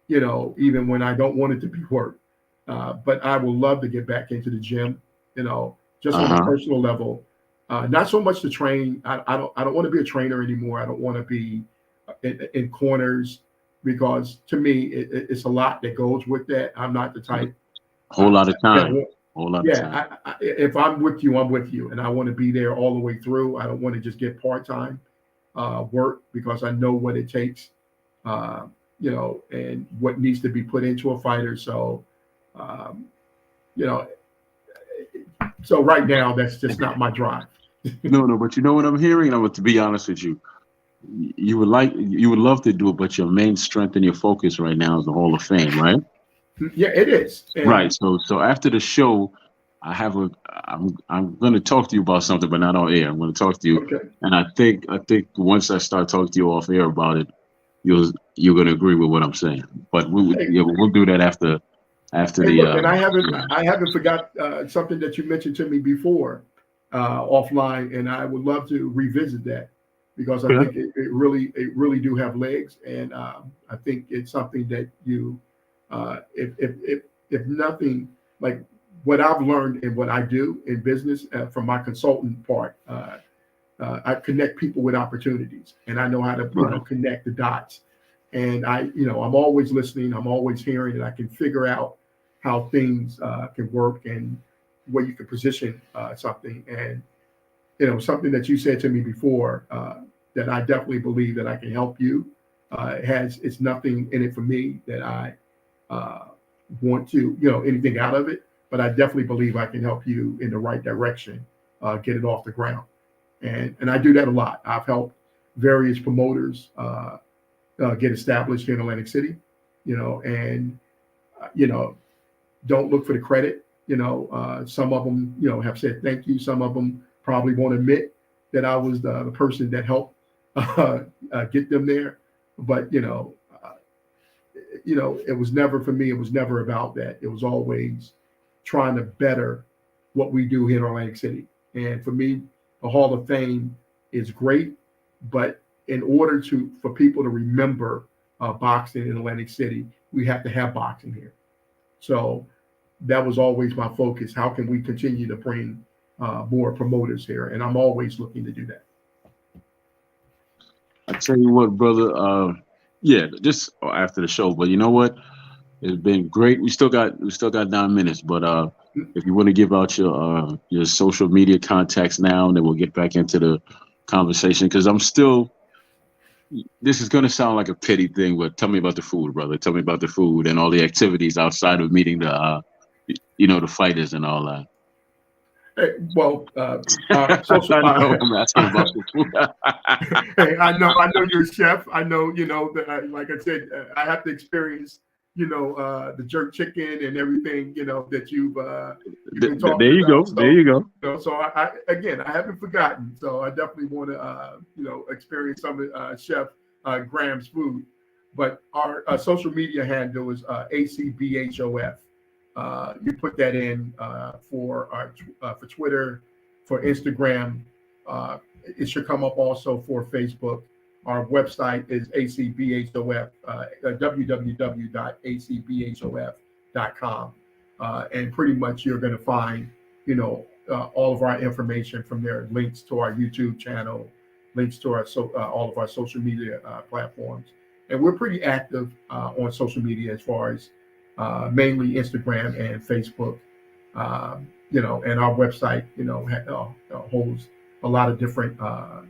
even when I don't want it to be work. But I would love to get back into the gym, just on a personal level. Not so much to train. I don't want to be a trainer anymore. I don't want to be in corners, because to me it's a lot that goes with that. I'm not the type. Whole lot of time. that- Whole lot of yeah, time. if I'm with you, I'm with you, and I want to be there all the way through. I don't want to just get part-time work, because I know what it takes, and what needs to be put into a fighter. So, so right now that's just not my drive. No, but you know what I'm hearing? To be honest with you, you would love to do it, but your main strength and your focus right now is the Hall of Fame, right? Yeah, it is. And Right. So after the show, I'm going to talk to you about something, but not on air. I'm going to talk to you, okay. and I think once I start talking to you off air about it, you're going to agree with what I'm saying. But we'll do that after Hey, the. look, and I haven't forgot something that you mentioned to me before offline, and I would love to revisit that, because I think it really do have legs, and I think it's something that you, if nothing, like what I've learned and what I do in business from my consultant part, I connect people with opportunities, and I know how to connect the dots, and I'm always listening, I'm always hearing, and I can figure out how things can work and where you can position something. And something that you said to me before, that I definitely believe that I can help you. It's nothing in it for me that I want to, anything out of it, but I definitely believe I can help you in the right direction, get it off the ground. And I do that a lot. I've helped various promoters get established here in Atlantic City, and you know, don't look for the credit. Some of them, have said thank you. Some of them probably won't admit that I was the person that helped get them there. But it was never for me. It was never about that. It was always trying to better what we do here in Atlantic City. And for me, the Hall of Fame is great, but in order for people to remember boxing in Atlantic City, we have to have boxing here. So that was always my focus. How can we continue to bring more promoters here? And I'm always looking to do that. I tell you what, brother. Yeah, just after the show. But you know what? It's been great. We still got 9 minutes. But if you want to give out your social media contacts now, and then we'll get back into the conversation because I'm still. This is going to sound like a petty thing, but tell me about the food, brother. Tell me about the food and all the activities outside of meeting the fighters and all that. Hey, well, social. I know I'm asking about the food. Hey, I know you're a chef. I know, that, like I said, I have to experience, the jerk chicken and everything, that you've been There talking you go. about. There So, you go. so I again, I haven't forgotten. So I definitely want to, experience some of Chef Graham's food. But our social media handle is ACBHOF. You put that in for Twitter, for Instagram. It should come up also for Facebook. Our website is ACBHOF, www.acbhof.com. And pretty much you're going to find, all of our information from there, links to our YouTube channel, links to all of our social media platforms. And we're pretty active on social media as far as mainly Instagram and Facebook. And our website, holds a lot of different,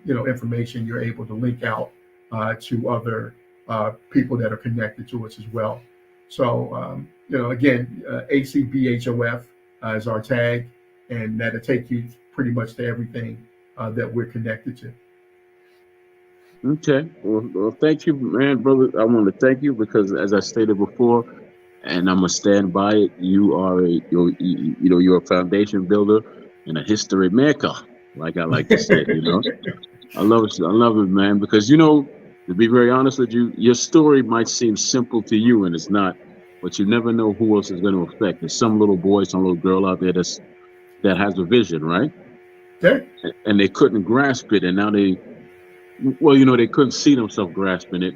information. You're able to link out to other people that are connected to us as well. So, again, ACBHOF is our tag, and that'll take you pretty much to everything that we're connected to. Okay. Well, thank you, man, brother. I want to thank you because, as I stated before, and I'm gonna stand by it. You're a foundation builder and a history maker, like I like to say. I love it. I love it, man, because to be very honest with you, your story might seem simple to you, and it's not. But you never know who else is going to affect. There's some little boy, some little girl out there that has a vision, right? Okay. And they couldn't grasp it, and now they couldn't see themselves grasping it.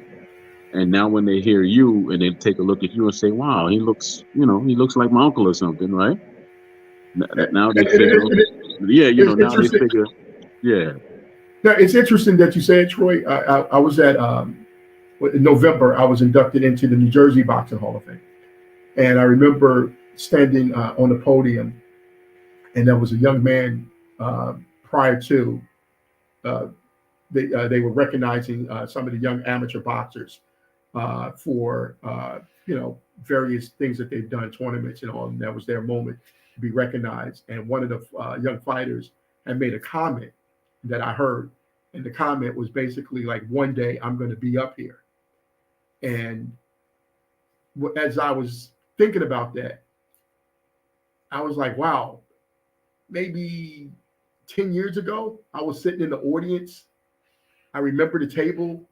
And now when they hear you and they take a look at you and say, "Wow, he looks like my uncle or something," right? Now they figure, yeah, It's now they interesting. figure, yeah. Now, it's interesting that you said, Troy. I was at in November. I was inducted into the New Jersey Boxing Hall of Fame, and I remember standing on the podium, and there was a young man prior to uh, they were recognizing some of the young amateur boxers for various things that they've done, tournaments and all, and that was their moment to be recognized. And one of the young fighters had made a comment that I heard, and the comment was basically like, "One day I'm going to be up here." And as I was thinking about that, I was like, "Wow, maybe 10 years ago, I was sitting in the audience. I remember the table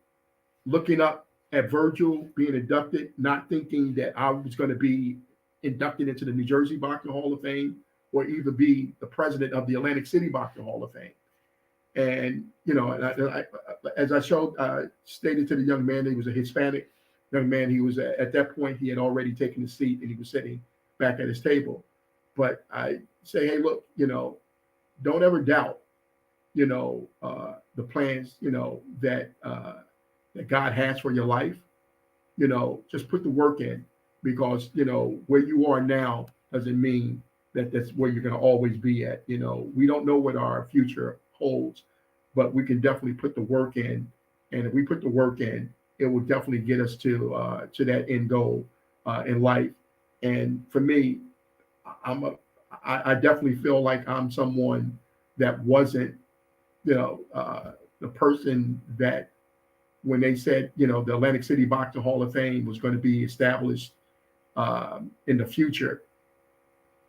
looking up at Virgil being inducted, not thinking that I was going to be inducted into the New Jersey Boxing Hall of Fame or even be the president of the Atlantic City Boxing Hall of Fame." And as I stated to the young man, he was a Hispanic young man. He was at that point he had already taken his seat and he was sitting back at his table. But I say, hey, look, don't ever doubt, the plans, that God has for your life. Just put the work in, because where you are now doesn't mean that that's where you're going to always be at. We don't know what our future holds, but we can definitely put the work in, and if we put the work in, it will definitely get us to that end goal in life. And for me, I'm a, I definitely feel like I'm someone that wasn't, you know, the person that when they said, you know, the Atlantic City Boxing Hall of Fame was going to be established in the future.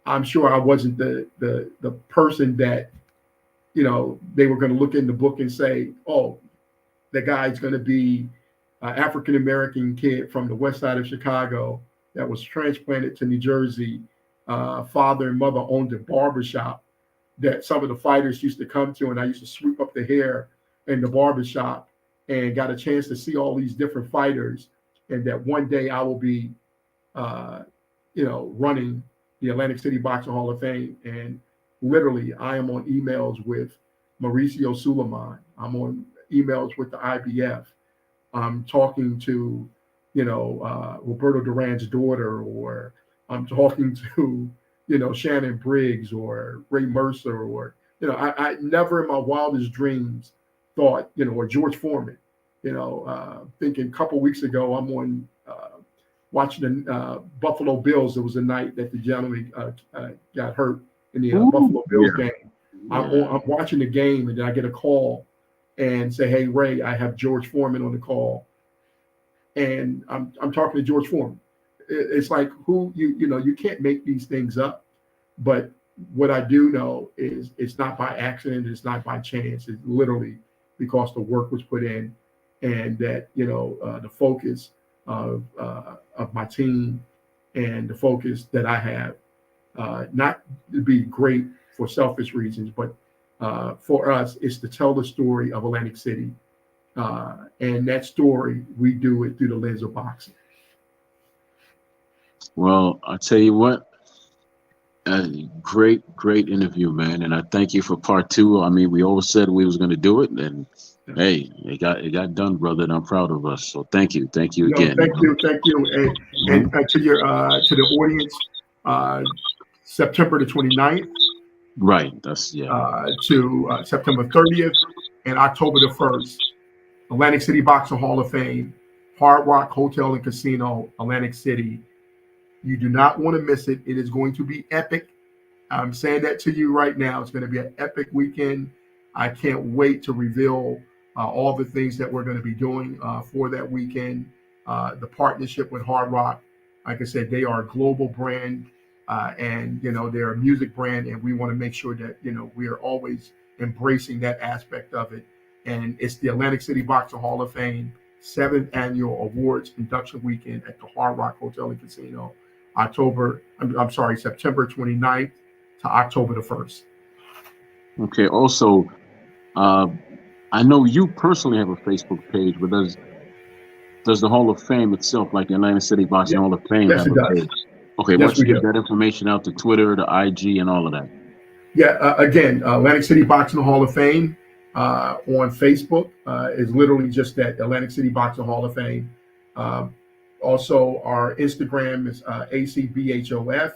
I'm sure I wasn't the person that, you know, they were going to look in the book and say, oh, the guy's going to be an African American kid from the west side of Chicago that was transplanted to New Jersey. Father and mother owned a barbershop that some of the fighters used to come to, and I used to sweep up the hair in the barbershop and got a chance to see all these different fighters. And that one day I will be, uh, you know, running the Atlantic City Boxing Hall of Fame. And literally, I am on emails with Mauricio Suleiman. I'm on emails with the IBF. I'm talking to, you know, Roberto Duran's daughter, or I'm talking to, you know, Shannon Briggs or Ray Mercer, or, you know, I never in my wildest dreams thought, you know, or George Foreman, you know, thinking a couple weeks ago, I'm on watching the Buffalo Bills. It was the night that the gentleman got hurt in the Ooh, Buffalo Bills yeah, game. yeah. I'm watching the game, and then I get a call and say, "Hey Ray, I have George Foreman on the call," and I'm talking to George Foreman. It's like who you know you can't make these things up, but what I do know is it's not by accident, it's not by chance, it's literally because the work was put in, and that you know the focus of my team and the focus that I have, not to be great for selfish reasons, but for us is to tell the story of Atlantic City. And that story, we do it through the lens of boxing. Well, I tell you what, uh, great interview, man, and I thank you for part two. I mean, we always said we was going to do it, and Yeah. hey, it got done, brother, and I'm proud of us. So thank you No, again. thank you, Mhm. and to your to the audience, uh, September the 29th Right, that's yeah. to September 30th and October the 1st, Atlantic City Boxing Hall of Fame, Hard Rock Hotel and Casino, Atlantic City. You do not want to miss it. It is going to be epic. I'm saying that to you right now. It's going to be an epic weekend. I can't wait to reveal all the things that we're going to be doing for that weekend. The partnership with Hard Rock, like I said, they are a global brand, and you know they're a music brand, and we want to make sure that you know we are always embracing that aspect of it. And it's the Atlantic City Boxing Hall of Fame seventh annual awards induction weekend at the Hard Rock Hotel and Casino, I'm sorry, September 29th to October the 1st. Okay. Also, uh, I know you personally have a Facebook page, but does the Hall of Fame itself, like the Atlanta City Boxing Yeah, Hall of Fame, yes, have it a does. page? Okay, why Yes, don't you we give do. that information out to Twitter, the IG, and all of that? Yeah, again, Atlantic City Boxing Hall of Fame on Facebook is literally just that Atlantic City Boxing Hall of Fame. Um, Also, our Instagram is ACBHOF.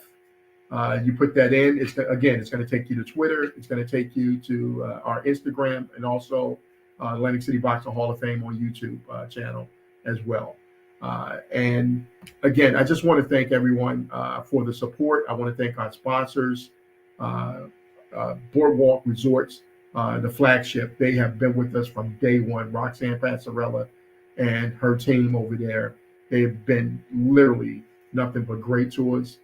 You put that in. Again, it's going to take you to Twitter. It's going to take you to our Instagram, and also Atlantic City Boxing Hall of Fame on YouTube channel as well. And again, I just want to thank everyone for the support. I want to thank our sponsors, uh, Boardwalk Resorts, the flagship. They have been with us from day one. Roxanne Passarella and her team over there. They've been literally nothing but great to us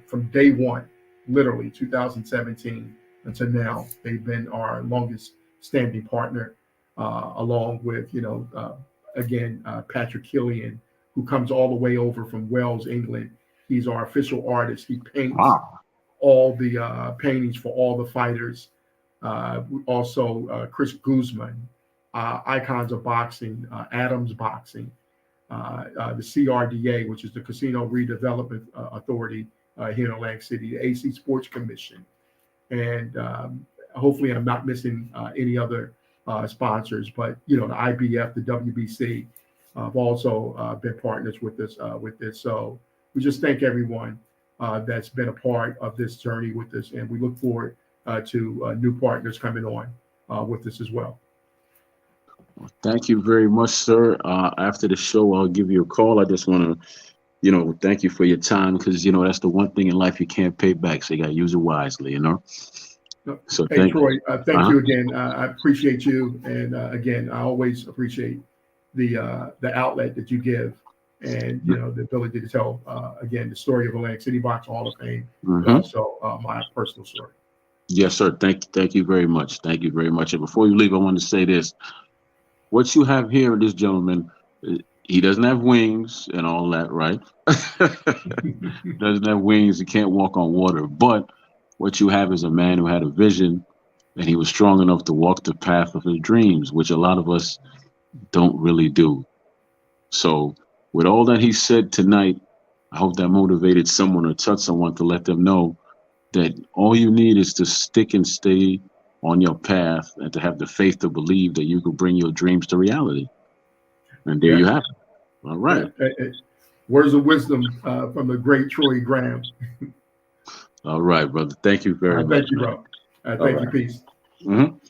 from day one, literally 2017 until now. They've been our longest standing partner, along with, again, Patrick Killian, who comes all the way over from Wales, England. He's our official artist. He paints Wow. all the paintings for all the fighters. Also, Chris Guzman, Icons of Boxing, Adams Boxing, the CRDA, which is the Casino Redevelopment Authority here in Atlantic City, the AC Sports Commission, and hopefully I'm not missing any other sponsors. But you know, the IBF, the WBC, have also been partners with this. With this, so we just thank everyone that's been a part of this journey with us, and we look forward to new partners coming on with us as well. Thank you very much, sir. After the show, I'll give you a call. I just want to Thank you for your time because that's the one thing in life you can't pay back. So you got to use it wisely. No. So Hey, thank. Troy, thank Uh-huh. you again. I appreciate you, and again, I always appreciate the outlet that you give, and the ability to tell again the story of Atlantic City Box Hall of Fame, but Mm-hmm. also my personal story. Yes, sir. Thank you very much. Thank you very much. And before you leave, I want to say this: what you have here, this gentleman, he doesn't have wings and all that, right? Doesn't have wings. He can't walk on water. But what you have is a man who had a vision, and he was strong enough to walk the path of his dreams, which a lot of us don't really do. So, with all that he said tonight, I hope that motivated someone or touched someone to let them know that all you need is to stick and stay on your path and to have the faith to believe that you can bring your dreams to reality. And there Yeah, you have it. All yeah. right. Words of wisdom from the great Troy Graham. All right, brother. Thank you very much, Thank you, man. bro. All Thank you. right. Peace. Mhm.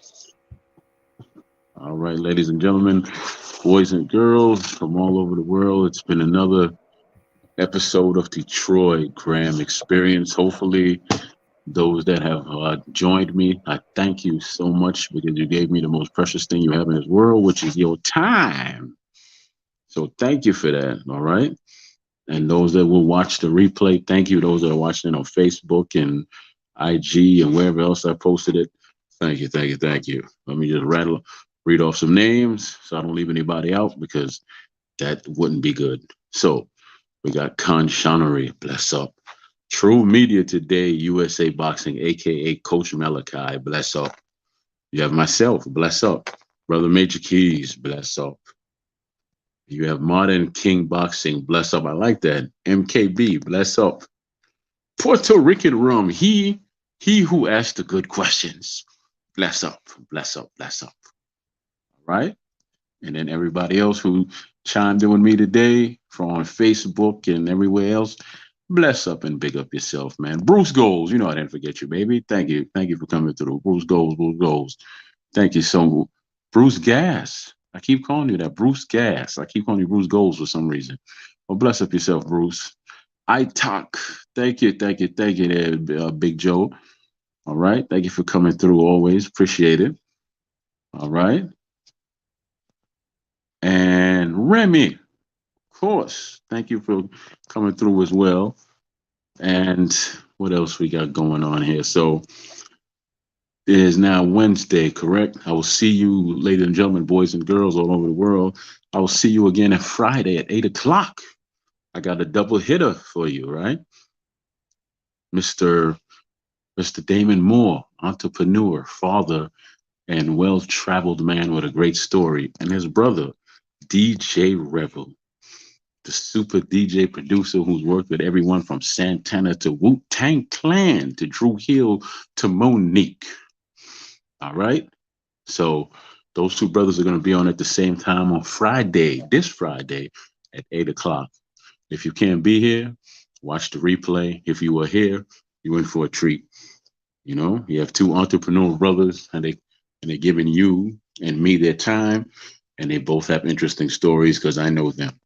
All right, ladies and gentlemen, boys and girls from all over the world, it's been another episode of the Troy Graham Experience. Hopefully, those that have joined me, I thank you so much because you gave me the most precious thing you have in this world, which is your time. So thank you for that. All right. And those that will watch the replay, thank you. Those that are watching it on Facebook and IG and wherever else I posted it, thank you, thank you, thank you. Let me just read off some names so I don't leave anybody out because that wouldn't be good. So we got Khan Shanery, bless up. True Media Today, USA Boxing, aka Coach Malachi, bless up. You have myself, bless up. Brother Major Keys, bless up. You have Modern King Boxing, bless up. I like that. MKB, bless up. Puerto Rican Rum, he who asked the good questions. Bless up, bless up, bless up. All right. And then everybody else who chimed in with me today from on Facebook and everywhere else, bless up and big up yourself, man. Bruce Goals, I didn't forget you, baby. Thank you. Thank you for coming through. Bruce Goals, Bruce Goals. Thank you so much. Bruce Gas. I keep calling you that. Bruce Gas. I keep calling you Bruce Goals for some reason. Well, bless up yourself, Bruce. I talk. Thank you, thank you, thank you there, Big Joe. All right. Thank you for coming through always. Appreciate it. All right. And Remy, of course. Thank you for coming through as well. And what else we got going on here? So it is now Wednesday, correct? I will see you, ladies and gentlemen, boys and girls all over the world. I will see you again on Friday at 8 o'clock. I got a double hitter for you, right? Mr. Mr. Damon Moore, entrepreneur, father, and well-traveled man with a great story, and his brother, DJ Revel, the super DJ producer who's worked with everyone from Santana to Wu Tang Clan to Drew Hill to Monique. All right. So those two brothers are going to be on at the same time on Friday, this Friday at 8 o'clock. If you can't be here, watch the replay. If you were here, you're in for a treat. You have two entrepreneurial brothers, and they're giving you and me their time, and they both have interesting stories because I know them.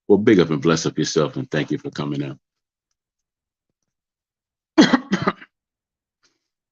Well, big up and bless up yourself, and thank you for coming out.